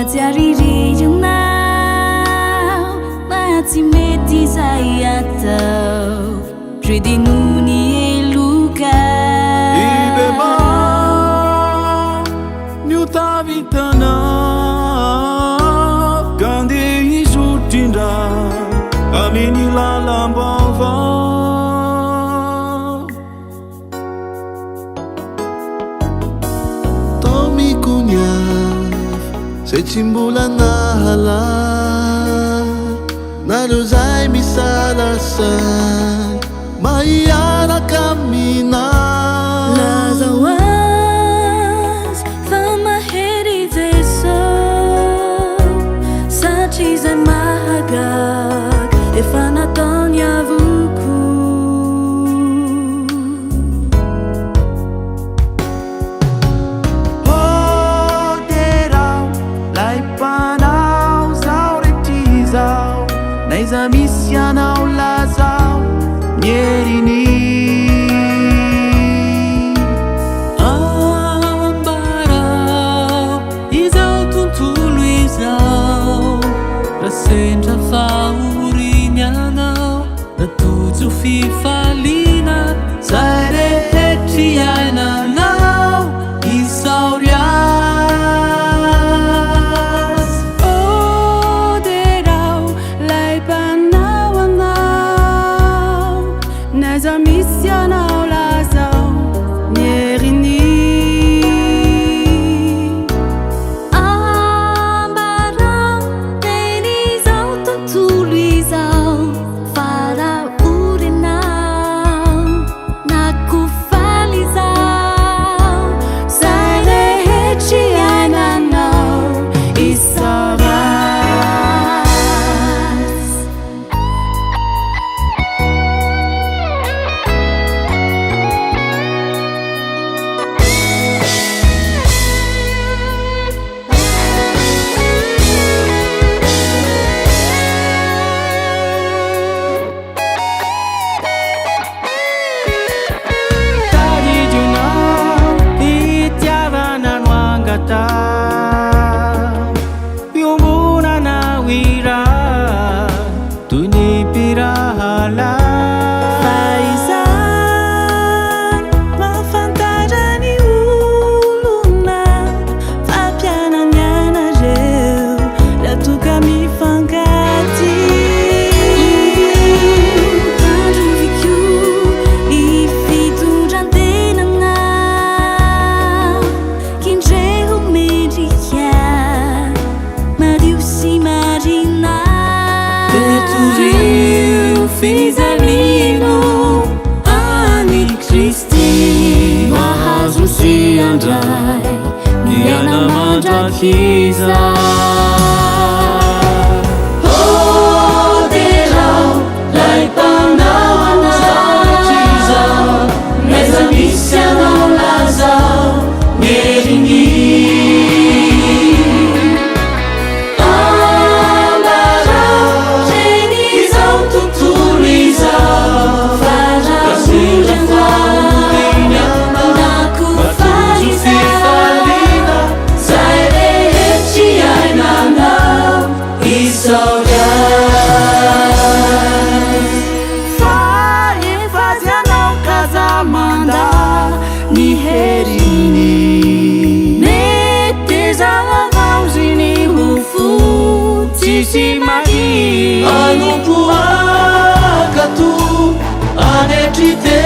Majariri now, mati meti sayatau, redi nuni eluka. Ibeba, nyuta vitana, gande izutinda, amini lalambava. Tomi kunya. Setimbulan na hala naruzai misalasan maiara kami na Lazawas fama herideso sachiza mahagag ifanatonya vuku Naisa misiana ulazao nyerini ambarao izao tuntulu izao rasendra faurignanao natujo fifalina zay rehetry iainanao isauriao Naza misiana ulazao nyerini ambarao tenizao tuntuluizao farao urinao nakufalizao zay rehetry iainanao isaras Yumuna na wira tuni pirahala Faizan mafantarani uluna fapiana miana reu latuka mifangati Andro vikyu ifidundrantenana kindreho mendrika Mariusi Marina Peturio fizalino Ani Kristi Mahazo si andrai Niana mandrakiza Oh derao lai panao anao Meza misianao lazao Nyerini Ni herini Meteza lavangini hufu Tisi magi Anumpuaka tu anetrite